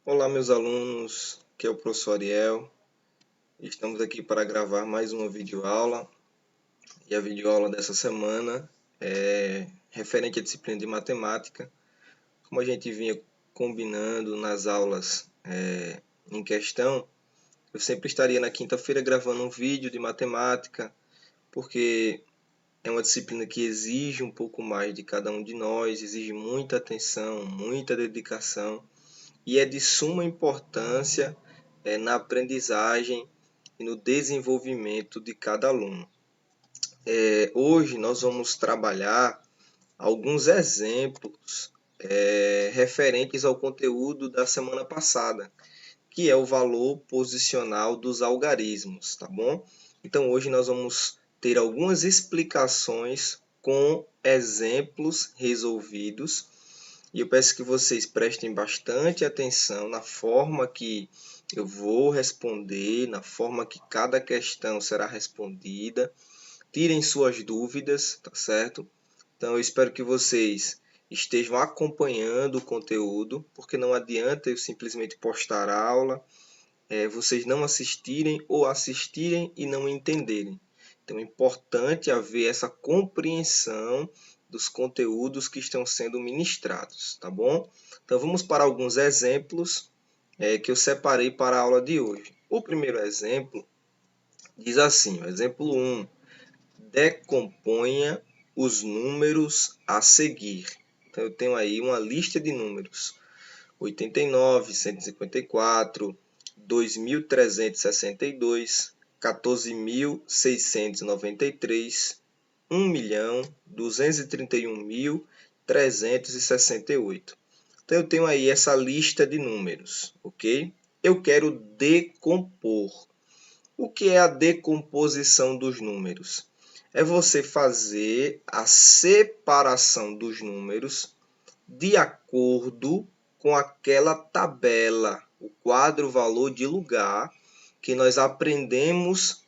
Olá, meus alunos, aqui é o professor Ariel. Estamos aqui para gravar mais uma videoaula. E a videoaula dessa semana é referente à disciplina de matemática. Como a gente vinha combinando nas aulas em questão, eu sempre estaria na quinta-feira gravando um vídeo de matemática, porque é uma disciplina que exige um pouco mais de cada um de nós, exige muita atenção, muita dedicação e é de suma importância na aprendizagem e no desenvolvimento de cada aluno. Hoje nós vamos trabalhar alguns exemplos referentes ao conteúdo da semana passada, que é o valor posicional dos algarismos, tá bom? Então hoje nós vamos ter algumas explicações com exemplos resolvidos e eu peço que vocês prestem bastante atenção na forma que eu vou responder, na forma que cada questão será respondida. Tirem suas dúvidas, tá certo? Então eu espero que vocês estejam acompanhando o conteúdo, porque não adianta eu simplesmente postar a aula, vocês não assistirem ou assistirem e não entenderem. Então é importante haver essa compreensão dos conteúdos que estão sendo ministrados, tá bom? Então vamos para alguns exemplos que eu separei para a aula de hoje. O primeiro exemplo diz assim, exemplo 1, decomponha os números a seguir. Então eu tenho aí uma lista de números, 89, 154, 2.362, 14.693, 1.231.368. Então, eu tenho aí essa lista de números, ok? Eu quero decompor. O que é a decomposição dos números? É você fazer a separação dos números de acordo com aquela tabela, o quadro valor de lugar que nós aprendemos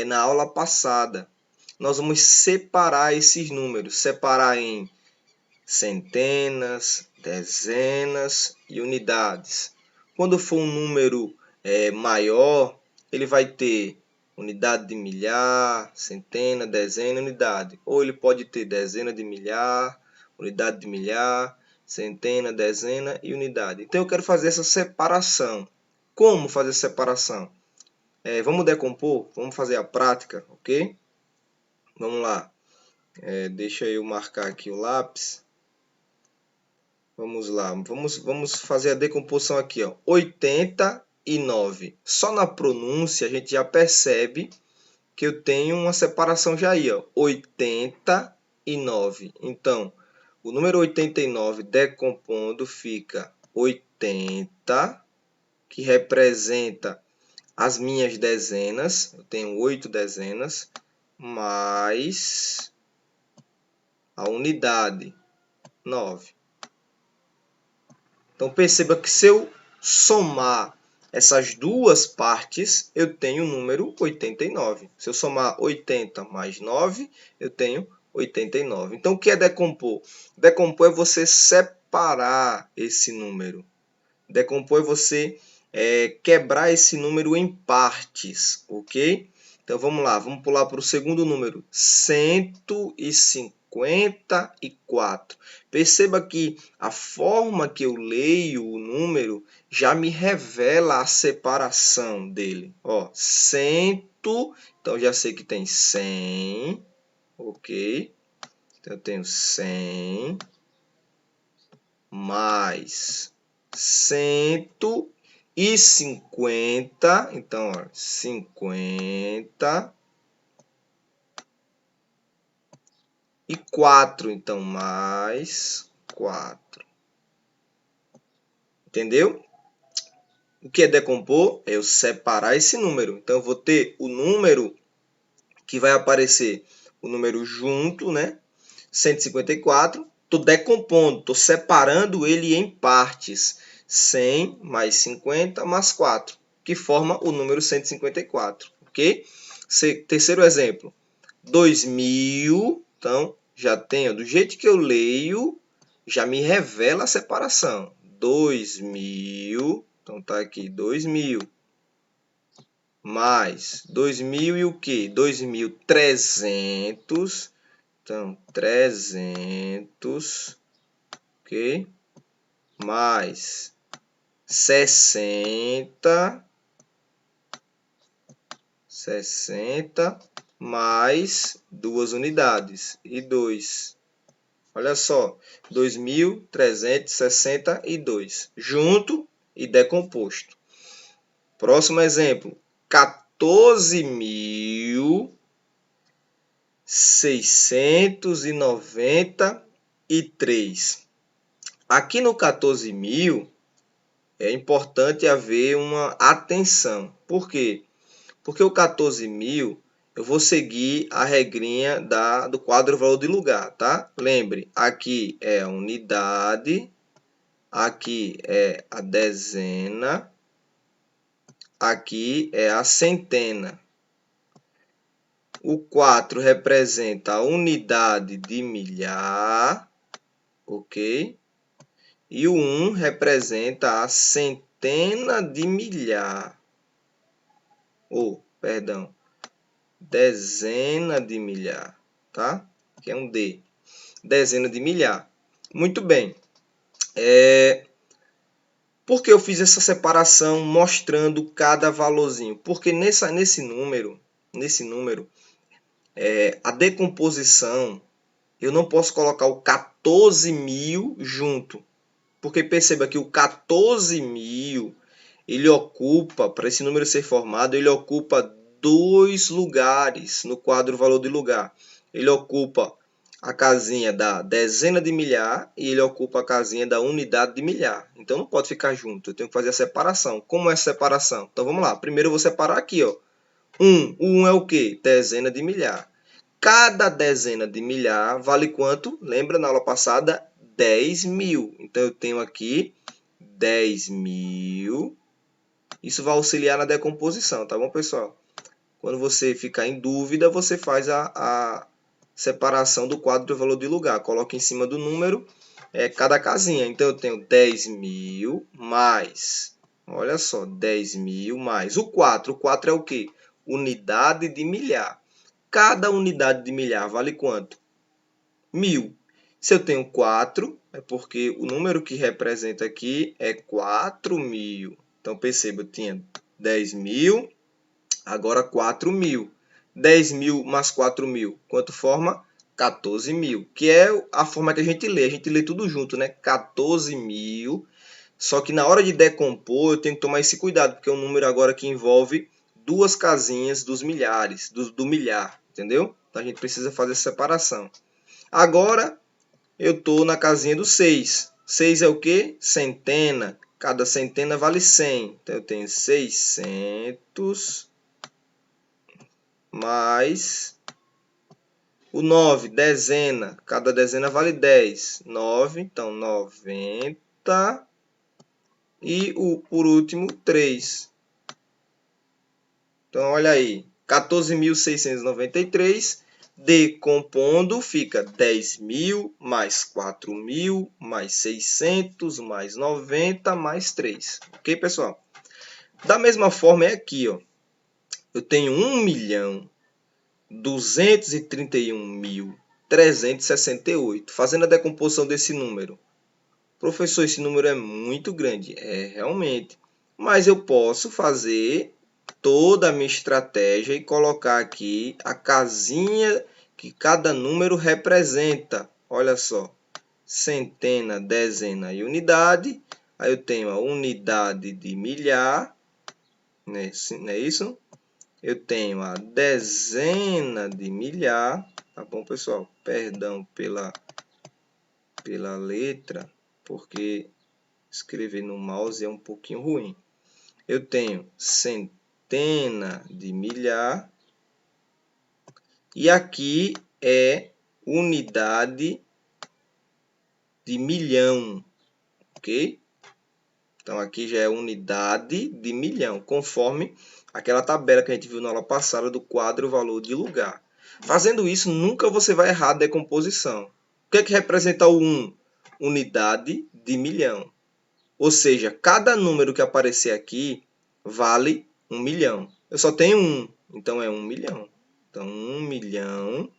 na aula passada. Nós vamos separar esses números, separar em centenas, dezenas e unidades. Quando for um número maior, ele vai ter unidade de milhar, centena, dezena, unidade. Ou ele pode ter dezena de milhar, unidade de milhar, centena, dezena e unidade. Então eu quero fazer essa separação. Como fazer essa separação? Vamos decompor? Vamos fazer a prática, ok? Vamos lá. Deixa eu marcar aqui o lápis. Vamos lá, vamos fazer a decomposição aqui, ó. 89. Só na pronúncia a gente já percebe que eu tenho uma separação já aí, ó. 89. Então, o número 89 decompondo fica 80, que representa as minhas dezenas. Eu tenho 8 dezenas, mais a unidade, 9. Então, perceba que se eu somar essas duas partes, eu tenho o número 89. Se eu somar 80 mais 9, eu tenho 89. Então, o que é decompor? Decompor é você separar esse número. Decompor é você quebrar esse número em partes, ok? Então, vamos lá. Vamos pular para o segundo número. 154. Perceba que a forma que eu leio o número já me revela a separação dele. Ó, 100, então já sei que tem 100, ok? Então eu tenho 100 mais 150, então ó, 50 e 4, então mais 4. Entendeu? O que é decompor? É eu separar esse número. Então, eu vou ter o número que vai aparecer, o número junto, né? 154. Estou decompondo, estou separando ele em partes. 100 mais 50 mais 4, que forma o número 154. Ok? Terceiro exemplo. 2000. Então, já tenho, do jeito que eu leio, já me revela a separação. 2000. Então tá aqui 2.000 mais 2.000 e o quê? 2.300. Então 300, ok? Mais 60 mais 2 unidades e 2. Olha só, 2.362 junto e decomposto. Próximo exemplo, 14.693. Aqui no 14.000 é importante haver uma atenção. Por quê? Porque o 14.000 eu vou seguir a regrinha do quadro valor de lugar, tá? Lembre, aqui é a unidade, aqui é a dezena, aqui é a centena. O 4 representa a unidade de milhar, ok? E o 1 representa a centena de milhar. Perdão, dezena de milhar, tá? Que é um D. Dezena de milhar. Muito bem. Por que eu fiz essa separação mostrando cada valorzinho? Porque nesse número, a decomposição, eu não posso colocar o 14.000 junto. Porque perceba que o 14.000, ele ocupa, para esse número ser formado, ele ocupa 2 lugares no quadro valor de lugar. Ele ocupa a casinha da dezena de milhar e ele ocupa a casinha da unidade de milhar. Então não pode ficar junto, eu tenho que fazer a separação. Como é essa separação? Então vamos lá, primeiro eu vou separar aqui, ó. O 1 é o quê? Dezena de milhar. Cada dezena de milhar vale quanto? Lembra na aula passada? 10.000. Então eu tenho aqui 10.000. Isso vai auxiliar na decomposição, tá bom, pessoal? Quando você ficar em dúvida, você faz a separação do quadro de valor de lugar. Coloca em cima do número cada casinha. Então eu tenho 10.000 mais, olha só, 10.000 mais o 4. O 4 é o quê? Unidade de milhar. Cada unidade de milhar vale quanto? 1.000. Se eu tenho 4, é porque o número que representa aqui é 4.000. Então, perceba, eu tinha 10.000, agora 4.000. 10.000 mais 4.000, quanto forma? 14.000, que é a forma que a gente lê. A gente lê tudo junto, né? 14.000. Só que na hora de decompor, eu tenho que tomar esse cuidado, porque é um número agora que envolve duas casinhas dos milhares, do milhar, entendeu? Então a gente precisa fazer essa separação. Agora eu estou na casinha do 6. 6 é o quê? Centena. Cada centena vale 100. Então eu tenho 600 mais o 9, dezena. Cada dezena vale 10. 9, então 90. E por último, 3. Então, olha aí, 14.693, decompondo, fica 10.000 mais 4.000 mais 600 mais 90 mais 3. Ok, pessoal? Da mesma forma, é aqui, ó. Eu tenho 1.231.368. Fazendo a decomposição desse número. Professor, esse número é muito grande. É, realmente. Mas eu posso fazer toda a minha estratégia e colocar aqui a casinha que cada número representa. Olha só, centena, dezena e unidade. Aí eu tenho a unidade de milhar, não é isso? Eu tenho a dezena de milhar, tá bom, pessoal? Perdão pela letra, porque escrever no mouse é um pouquinho ruim. Eu tenho centena de milhar. E aqui é unidade de milhão, ok? Então, aqui já é unidade de milhão, conforme aquela tabela que a gente viu na aula passada do quadro valor de lugar. Fazendo isso, nunca você vai errar a decomposição. O que é que representa o 1? Unidade de milhão. Ou seja, cada número que aparecer aqui vale 1 milhão. Eu só tenho um, então é 1 milhão. Então, 1 milhão.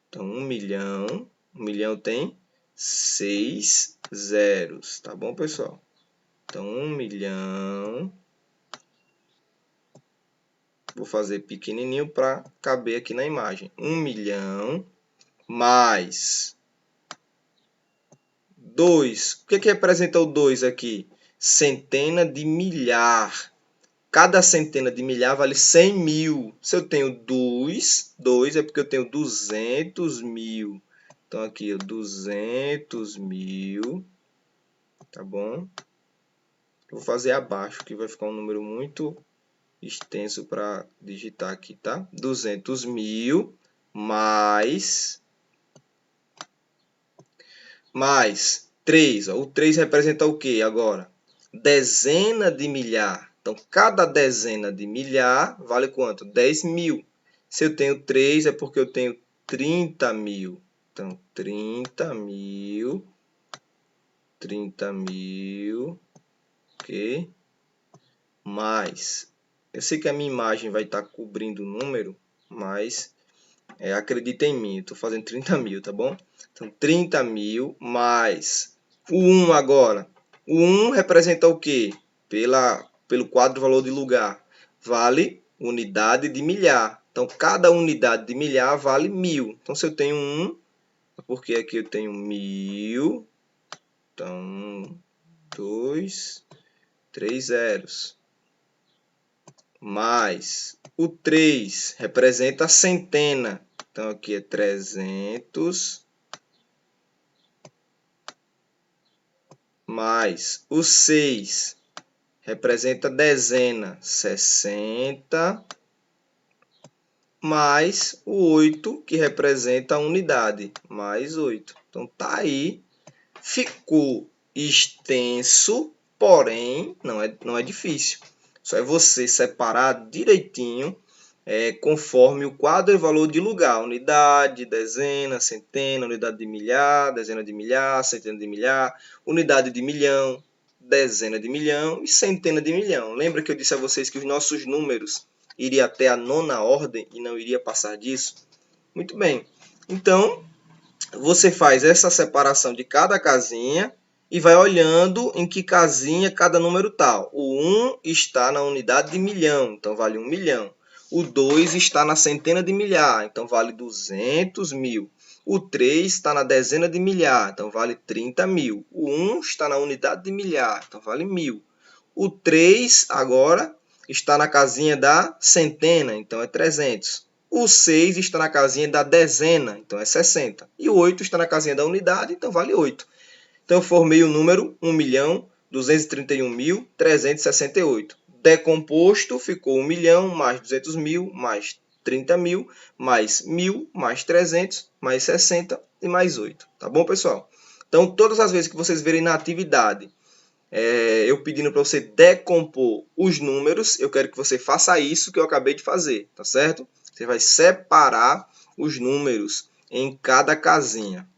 Então, 1 milhão. 1 milhão tem 6 zeros. Tá bom, pessoal? Então, 1 milhão. Vou fazer pequenininho para caber aqui na imagem. 1 milhão mais 2. O que representa o 2 aqui? Centena de milhar. Cada centena de milhar vale 100 mil. Se eu tenho 2 é porque eu tenho 200 mil. Então, aqui, 200 mil. Tá bom? Vou fazer abaixo, que vai ficar um número muito extenso para digitar aqui, tá? 200 mil mais 3. Ó. O 3 representa o quê agora? Dezena de milhar. Então, cada dezena de milhar vale quanto? 10 mil. Se eu tenho 3, é porque eu tenho 30 mil. Então, 30 mil. 30 mil. Ok? Mais. Eu sei que a minha imagem vai estar cobrindo o número, mas acredita em mim. Estou fazendo 30 mil, tá bom? Então, 30 mil mais o 1 agora. O 1 representa o quê? Pelo quadro valor de lugar. Vale unidade de milhar. Então, cada unidade de milhar vale 1000. Então, se eu tenho 1, porque aqui eu tenho 1000. Então, 1, 2, 3 zeros. Mais o 3 representa a centena. Então, aqui é 300. Mais o 6 representa dezena, 60. Mais o 8, que representa a unidade, mais 8. Então, tá aí. Ficou extenso, porém, não é difícil. Só é você separar direitinho, conforme o quadro e valor de lugar. Unidade, dezena, centena, unidade de milhar, dezena de milhar, centena de milhar, unidade de milhão, dezena de milhão e centena de milhão. Lembra que eu disse a vocês que os nossos números iriam até a 9ª ordem e não iria passar disso? Muito bem. Então, você faz essa separação de cada casinha e vai olhando em que casinha cada número está. O 1 está na unidade de milhão, então vale 1 milhão. O 2 está na centena de milhar, então vale 200 mil. O 3 está na dezena de milhar, então vale 30 mil. O 1 está na unidade de milhar, então vale 1000. O 3 agora está na casinha da centena, então é 300. O 6 está na casinha da dezena, então é 60. E o 8 está na casinha da unidade, então vale 8. Então eu formei o número 1.231.368. Decomposto ficou 1 milhão mais 200 mil mais 30 mil mais 1000 mais 300 mais 60 e mais 8. Tá bom, pessoal? Então, todas as vezes que vocês verem na atividade eu pedindo para você decompor os números, eu quero que você faça isso que eu acabei de fazer, tá certo? Você vai separar os números em cada casinha.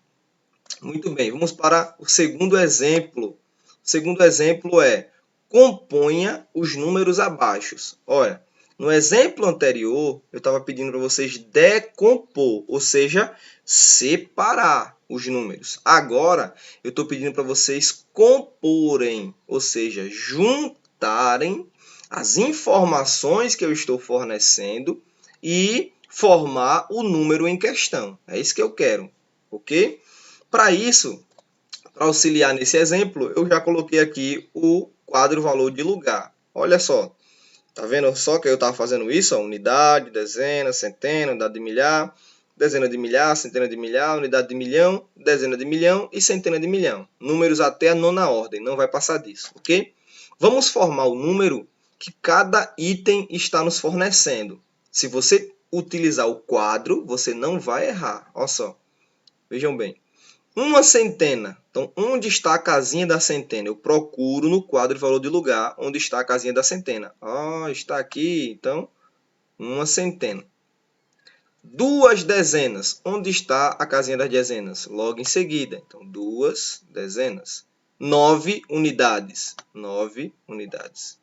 Muito bem, vamos para o segundo exemplo. O segundo exemplo é: componha os números abaixo. Olha, no exemplo anterior, eu estava pedindo para vocês decompor, ou seja, separar os números. Agora, eu estou pedindo para vocês comporem, ou seja, juntarem as informações que eu estou fornecendo e formar o número em questão. É isso que eu quero, ok? Para isso, para auxiliar nesse exemplo, eu já coloquei aqui o quadro valor de lugar. Olha só, tá vendo só que eu estava fazendo isso? Ó, unidade, dezena, centena, unidade de milhar, dezena de milhar, centena de milhar, unidade de milhão, dezena de milhão e centena de milhão. Números até a 9ª ordem, não vai passar disso, ok? Vamos formar o número que cada item está nos fornecendo. Se você utilizar o quadro, você não vai errar. Olha só, vejam bem. Uma centena. Então, onde está a casinha da centena? Eu procuro no quadro de valor de lugar onde está a casinha da centena. Está aqui. Então, uma centena. Duas dezenas. Onde está a casinha das dezenas? Logo em seguida. Então, duas dezenas. 9 unidades. 9 unidades.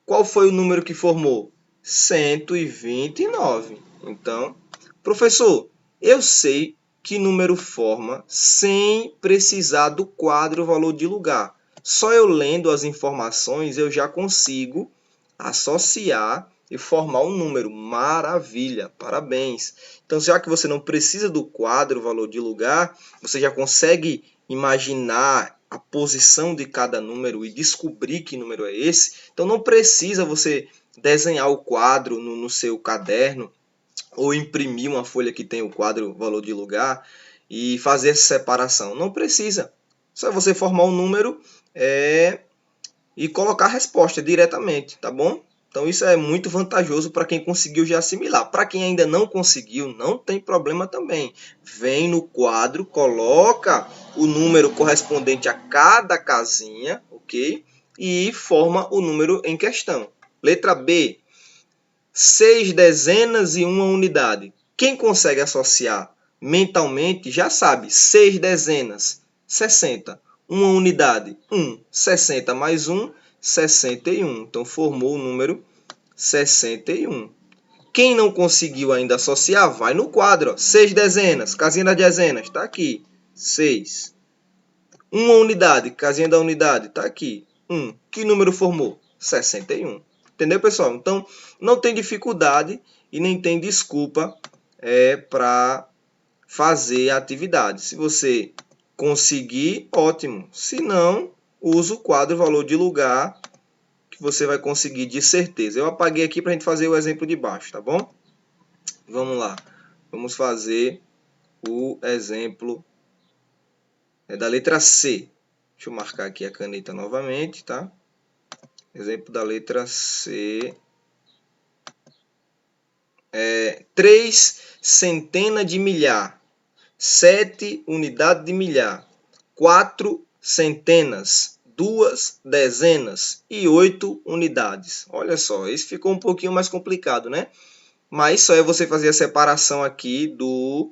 Qual foi o número que formou? 129. Então, professor, eu sei que número forma sem precisar do quadro valor de lugar. Só eu lendo as informações eu já consigo associar e formar um número. Maravilha, parabéns. Então, já que você não precisa do quadro valor de lugar, você já consegue imaginar a posição de cada número e descobrir que número é esse. Então, não precisa você desenhar o quadro no seu caderno ou imprimir uma folha que tem o quadro valor de lugar e fazer essa separação. Não precisa. Só você formar um número e colocar a resposta diretamente, tá bom? Então isso é muito vantajoso para quem conseguiu já assimilar. Para quem ainda não conseguiu, não tem problema também. Vem no quadro, coloca o número correspondente a cada casinha, ok? E forma o número em questão. Letra B. 6 dezenas e uma unidade. Quem consegue associar mentalmente já sabe. 6 dezenas, 60. Uma unidade, 1. 60 mais 1, 61. Então, formou o número 61. Quem não conseguiu ainda associar, vai no quadro. 6 dezenas, casinha das dezenas, está aqui. 6. Uma unidade, casinha da unidade, está aqui. 1. Que número formou? 61. Entendeu, pessoal? Então, não tem dificuldade e nem tem desculpa para fazer a atividade. Se você conseguir, ótimo. Se não, usa o quadro valor de lugar que você vai conseguir de certeza. Eu apaguei aqui para a gente fazer o exemplo de baixo, tá bom? Vamos lá. Vamos fazer o exemplo da letra C. Deixa eu marcar aqui a caneta novamente, tá? Exemplo da letra C. 3 centenas de milhar. 7 unidades de milhar. 4 centenas. 2 dezenas. E 8 unidades. Olha só, esse ficou um pouquinho mais complicado, né? Mas só é você fazer a separação aqui do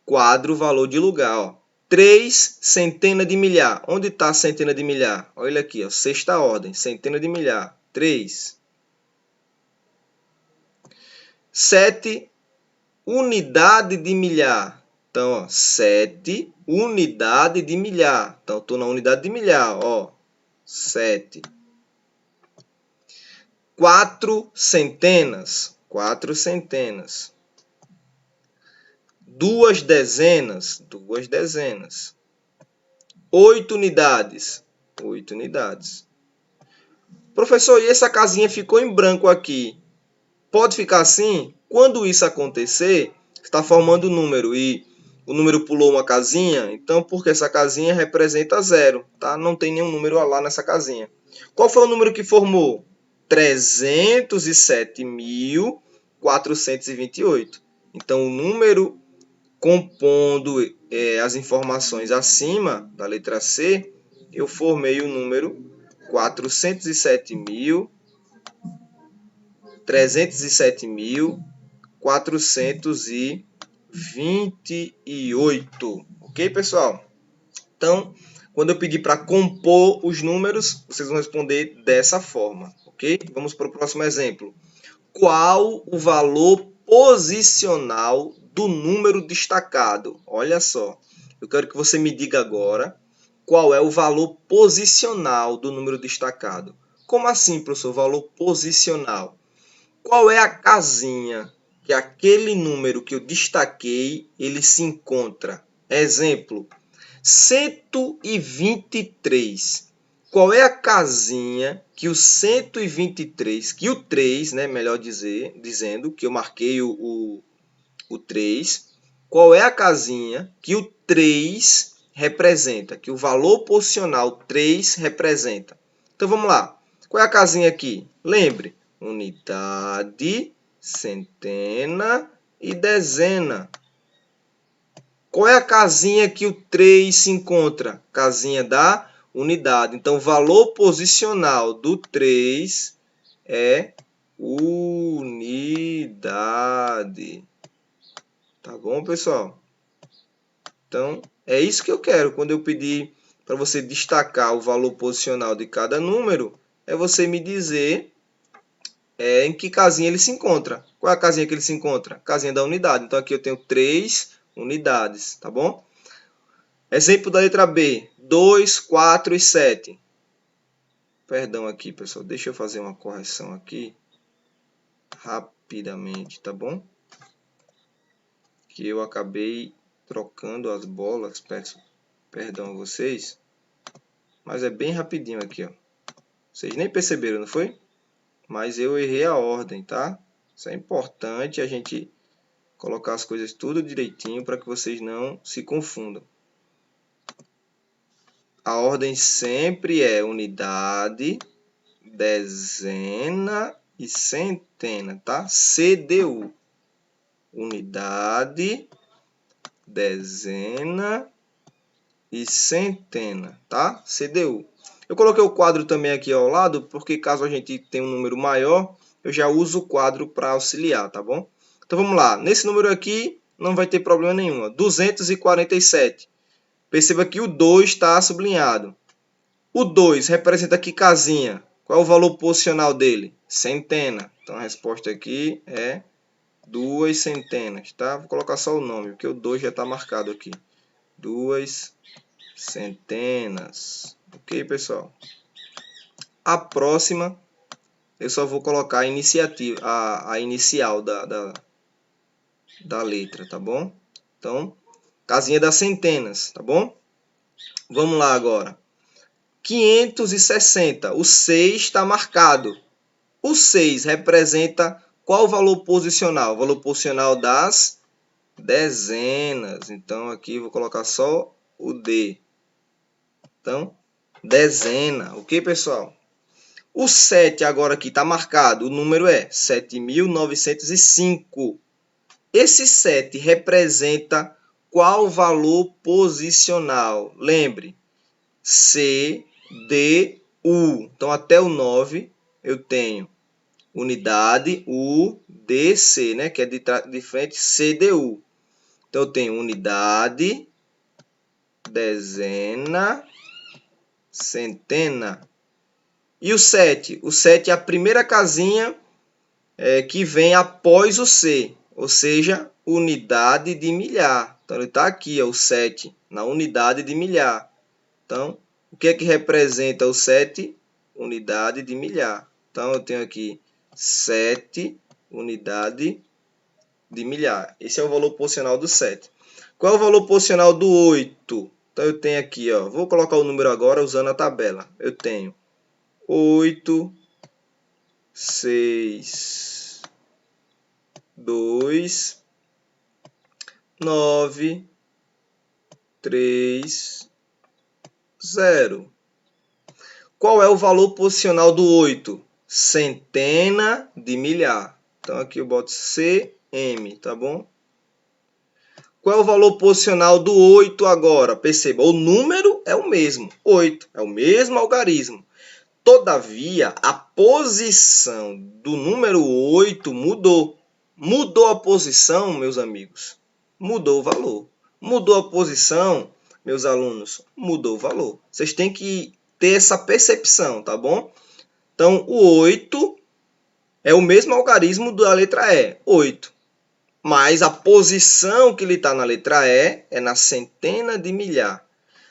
quadro valor de lugar, ó. 3 centenas de milhar. Onde está a centena de milhar? Olha aqui, ó, sexta ordem, centena de milhar. 3. 7 unidade de milhar. Então, ó, 7 unidade de milhar. Então, estou na unidade de milhar, ó. 7. 4 centenas. 4 centenas. 2 dezenas. 2 dezenas. 8 unidades. 8 unidades. Professor, e essa casinha ficou em branco aqui? Pode ficar assim? Quando isso acontecer, está formando o número e o número pulou uma casinha, então porque essa casinha representa 0, tá? Não tem nenhum número lá nessa casinha. Qual foi o número que formou? 307.428. Então o número compondo as informações acima da letra C, eu formei o número 307.428. Ok, pessoal? Então, quando eu pedir para compor os números, vocês vão responder dessa forma, ok? Vamos para o próximo exemplo. Qual o valor posicional do número destacado? Olha só, eu quero que você me diga agora qual é o valor posicional do número destacado. Como assim, professor, valor posicional? Qual é a casinha que aquele número que eu destaquei, ele se encontra? Exemplo, 123. Qual é a casinha que o 123, que o 3, né, melhor dizendo, que eu marquei o 3, qual é a casinha que o 3 representa, que o valor posicional 3 representa? Então vamos lá. Qual é a casinha aqui? Lembre, unidade, centena e dezena. Qual é a casinha que o 3 se encontra? Casinha da unidade. Então, o valor posicional do 3 é unidade. Tá bom, pessoal? Então, é isso que eu quero. Quando eu pedir para você destacar o valor posicional de cada número, é você me dizer em que casinha ele se encontra. Qual é a casinha que ele se encontra? Casinha da unidade. Então aqui eu tenho 3 unidades, tá bom? Exemplo da letra B, 2, 4 e 7. Perdão aqui, pessoal, deixa eu fazer uma correção aqui rapidamente, tá bom? Que eu acabei trocando as bolas, peço perdão a vocês, mas é bem rapidinho aqui, ó. Vocês nem perceberam, não foi? Mas eu errei a ordem, tá? Isso é importante a gente colocar as coisas tudo direitinho para que vocês não se confundam. A ordem sempre é unidade, dezena e centena, tá? CDU. Unidade, dezena e centena, tá? CDU. Eu coloquei o quadro também aqui ao lado, porque caso a gente tenha um número maior, eu já uso o quadro para auxiliar, tá bom? Então vamos lá. Nesse número aqui não vai ter problema nenhum. 247. Perceba que o 2 está sublinhado. O 2 representa que casinha? Qual é o valor posicional dele? Centena. Então a resposta aqui é 2 centenas, tá? Vou colocar só o nome, porque o 2 já está marcado aqui. 2 centenas. Ok, pessoal? A próxima, eu só vou colocar a inicial da letra, tá bom? Então, casinha das centenas, tá bom? Vamos lá agora. 560. O 6 está marcado. O 6 representa qual valor posicional? O valor posicional das dezenas. Então, aqui vou colocar só o D. Então, dezena. Ok, pessoal? O 7 agora aqui está marcado. O número é 7.905. Esse 7 representa qual valor posicional? Lembre, C, D, U. Então, até o 9 eu tenho unidade, U, D, C, né? Que é de frente, C, D, U. Então, eu tenho unidade, dezena, centena. E o 7? O 7 é a primeira casinha que vem após o C, ou seja, unidade de milhar. Então, ele está aqui, ó, o 7, na unidade de milhar. Então, o que é que representa o 7? Unidade de milhar. Então, eu tenho aqui 7 unidade de milhar. Esse é o valor posicional do 7. Qual é o valor posicional do 8? Então, eu tenho aqui, ó, vou colocar o número agora usando a tabela. Eu tenho 8, 6, 2, 9, 3, 0. Qual é o valor posicional do 8? Centena de milhar. Então, aqui eu boto CM, tá bom? Qual é o valor posicional do 8 agora? Perceba, o número é o mesmo, 8. É o mesmo algarismo. Todavia, a posição do número 8 mudou. Mudou a posição, meus amigos? Mudou o valor. Mudou a posição, meus alunos? Mudou o valor. Vocês têm que ter essa percepção, tá bom? Então, o 8 é o mesmo algarismo da letra E, 8. Mas a posição que ele está na letra E é na centena de milhar.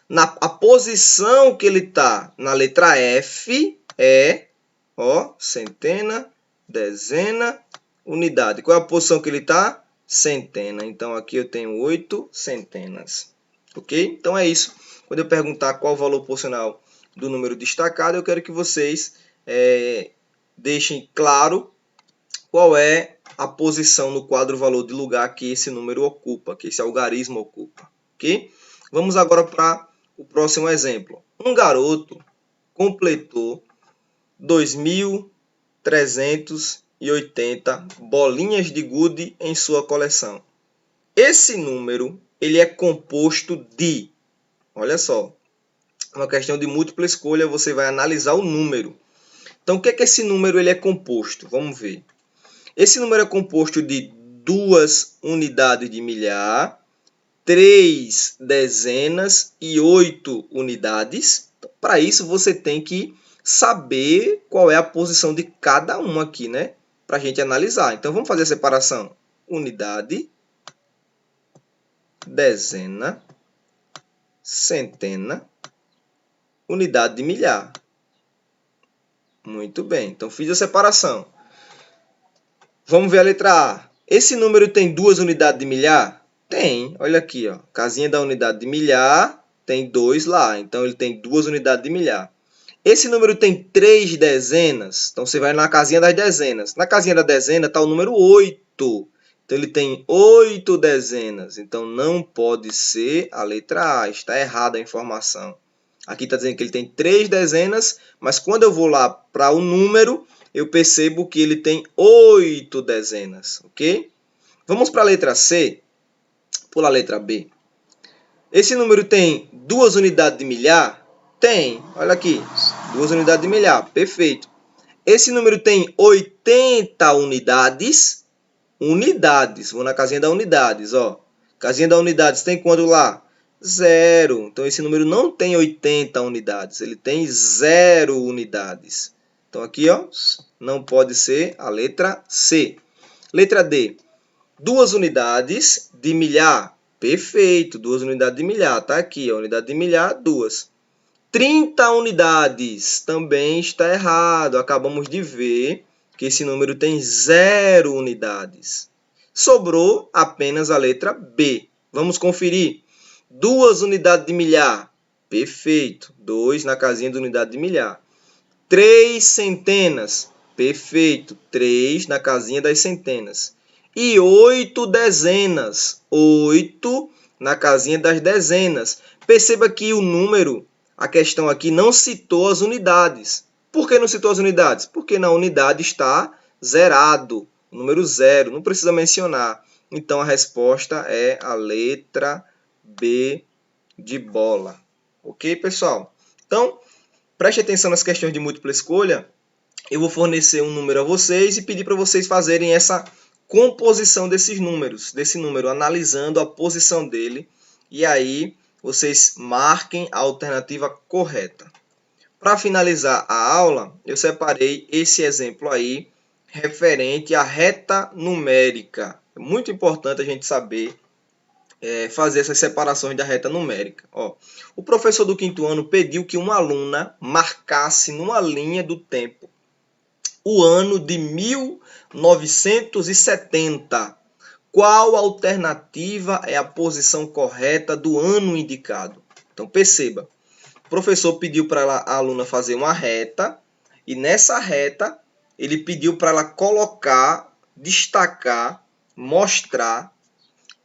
A posição que ele está na letra F é, ó, centena, dezena, unidade. Qual é a posição que ele está? Centena. Então, aqui eu tenho 8 centenas. Ok? Então, é isso. Quando eu perguntar qual o valor posicional do número destacado, eu quero que vocês deixem claro qual é a posição no quadro valor de lugar que esse número ocupa, que esse algarismo ocupa. Ok? Vamos agora para o próximo exemplo. Um garoto completou 2.380 bolinhas de gude em sua coleção. Esse número ele é composto de, olha só, uma questão de múltipla escolha, você vai analisar o número. Então, o que é que esse número ele é composto? Vamos ver. Esse número é composto de 2 unidades de milhar, 3 dezenas e 8 unidades. Então, para isso, você tem que saber qual é a posição de cada um aqui, né? Para a gente analisar. Então, vamos fazer a separação. Unidade, dezena, centena, unidade de milhar. Muito bem. Então, fiz a separação. Vamos ver a letra A. Esse número tem 2 unidades de milhar? Tem. Olha aqui, ó. Casinha da unidade de milhar, tem 2 lá. Então, ele tem 2 unidades de milhar. Esse número tem 3 dezenas? Então, você vai na casinha das dezenas. Na casinha da dezena está o número 8. Então, ele tem 8 dezenas. Então, não pode ser a letra A. Está errada a informação. Aqui está dizendo que ele tem 3 dezenas, mas quando eu vou lá para o número, eu percebo que ele tem 8 dezenas, ok? Vamos para a letra C, pula a letra B. Esse número tem 2 unidades de milhar? Tem, olha aqui, 2 unidades de milhar, perfeito. Esse número tem 80 unidades? Unidades, vou na casinha da unidades, ó. Casinha da unidades tem quanto lá? 0. Então, esse número não tem 80 unidades, ele tem 0 unidades. Então, aqui, ó, não pode ser a letra C. Letra D. 2 unidades de milhar. Perfeito, 2 unidades de milhar. Tá aqui, ó, unidade de milhar, 2. 30 unidades. Também está errado. Acabamos de ver que esse número tem 0 unidades. Sobrou apenas a letra B. Vamos conferir. 2 unidades de milhar. Perfeito. 2 na casinha de unidade de milhar. 3 centenas. Perfeito. 3 na casinha das centenas. E 8 dezenas. 8 na casinha das dezenas. Perceba que o número, a questão aqui, não citou as unidades. Por que não citou as unidades? Porque na unidade está zerado. O número 0. Não precisa mencionar. Então, a resposta é a letra B de bola. Ok, pessoal? Então, preste atenção nas questões de múltipla escolha. Eu vou fornecer um número a vocês e pedir para vocês fazerem essa composição desses números, desse número, analisando a posição dele. E aí, vocês marquem a alternativa correta. Para finalizar a aula, eu separei esse exemplo aí, referente à reta numérica. É muito importante a gente saber fazer essas separações da reta numérica. Ó, o professor do 5º ano pediu que uma aluna marcasse numa linha do tempo o ano de 1970. Qual alternativa é a posição correta do ano indicado? Então, perceba. O professor pediu para a aluna fazer uma reta e nessa reta ele pediu para ela colocar, destacar, mostrar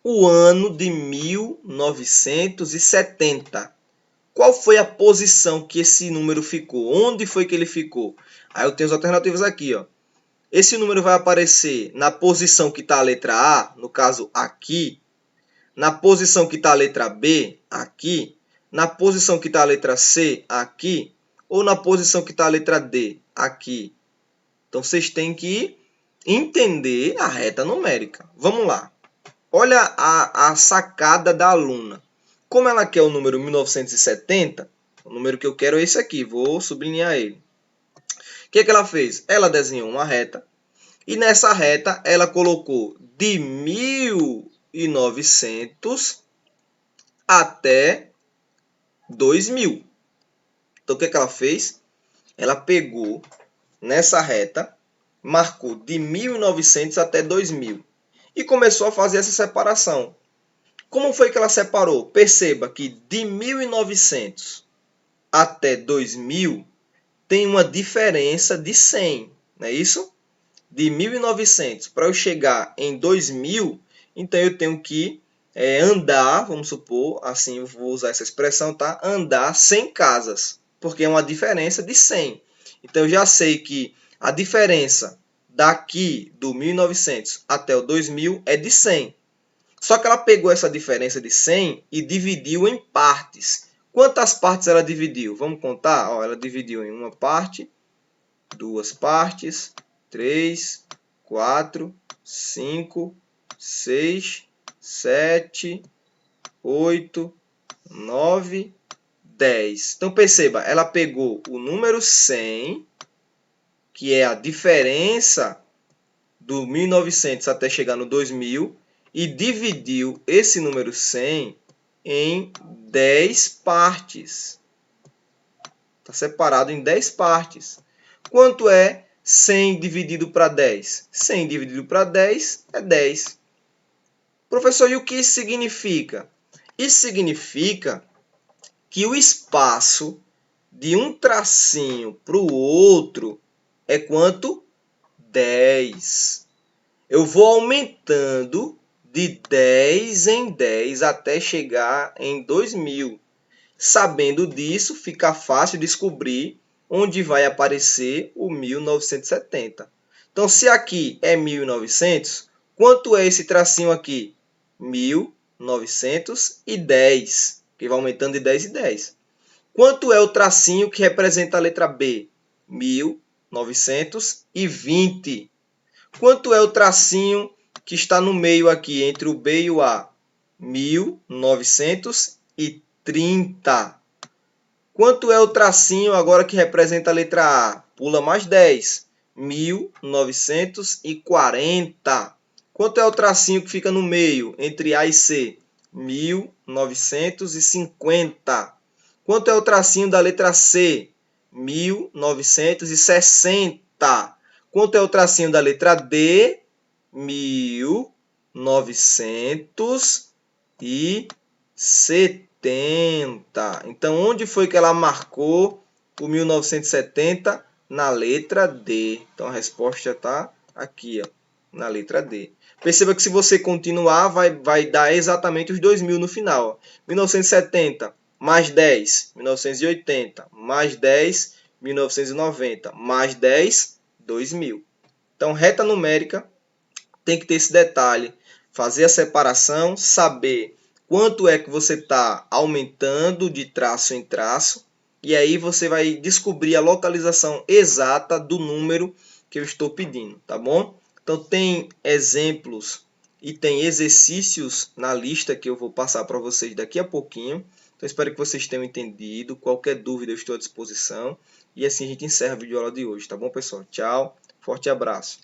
o ano de 1970. Qual foi a posição que esse número ficou? Onde foi que ele ficou? Aí eu tenho as alternativas aqui, ó. Esse número vai aparecer na posição que está a letra A, no caso aqui, na posição que está a letra B, aqui, na posição que está a letra C, aqui, ou na posição que está a letra D, aqui. Então, vocês têm que entender a reta numérica. Vamos lá. Olha a sacada da aluna. Como ela quer o número 1970, o número que eu quero é esse aqui, vou sublinhar ele. O que ela fez? Ela desenhou uma reta e nessa reta ela colocou de 1900 até 2000. Então, o que ela fez? Ela pegou nessa reta, marcou de 1900 até 2000 e começou a fazer essa separação. Como foi que ela separou? Perceba que de 1900 até 2000 tem uma diferença de 100, não é isso? De 1900 para eu chegar em 2000, então eu tenho que andar, vamos supor, assim eu vou usar essa expressão, tá? Andar 100 casas, porque é uma diferença de 100. Então eu já sei que a diferença daqui do 1900 até o 2000 é de 100. Só que ela pegou essa diferença de 100 e dividiu em partes. Quantas partes ela dividiu? Vamos contar? Ó, ela dividiu em uma parte, duas partes, 3, 4, 5, 6, 7, 8, 9, 10. Então, perceba, ela pegou o número 100, que é a diferença do 1900 até chegar no 2000, e dividiu esse número 100 em 10 partes. Está separado em 10 partes. Quanto é 100 dividido para 10? 100 dividido para 10 é 10. Professor, e o que isso significa? Isso significa que o espaço de um tracinho para o outro é quanto? 10. Eu vou aumentando de 10 em 10 até chegar em 2000. Sabendo disso, fica fácil descobrir onde vai aparecer o 1970. Então, se aqui é 1900, quanto é esse tracinho aqui? 1910, que vai aumentando de 10 em 10. Quanto é o tracinho que representa a letra B? 1920. Quanto é o tracinho que está no meio aqui, entre o B e o A? 1930. Quanto é o tracinho agora que representa a letra A? Pula mais 10. 1940. Quanto é o tracinho que fica no meio, entre A e C? 1950. Quanto é o tracinho da letra C? 1960. Quanto é o tracinho da letra D? 1970. Então, onde foi que ela marcou o 1970? Na letra D. Então, a resposta está aqui, ó, na letra D. Perceba que se você continuar, vai dar exatamente os 2000 no final. Ó. 1970 mais 10, 1980, mais 10, 1990, mais 10, 2000. Então, reta numérica tem que ter esse detalhe, fazer a separação, saber quanto é que você está aumentando de traço em traço, e aí você vai descobrir a localização exata do número que eu estou pedindo, tá bom? Então, tem exemplos e tem exercícios na lista que eu vou passar para vocês daqui a pouquinho. Então, espero que vocês tenham entendido. Qualquer dúvida, eu estou à disposição. E assim a gente encerra a videoaula de hoje, tá bom, pessoal? Tchau, forte abraço.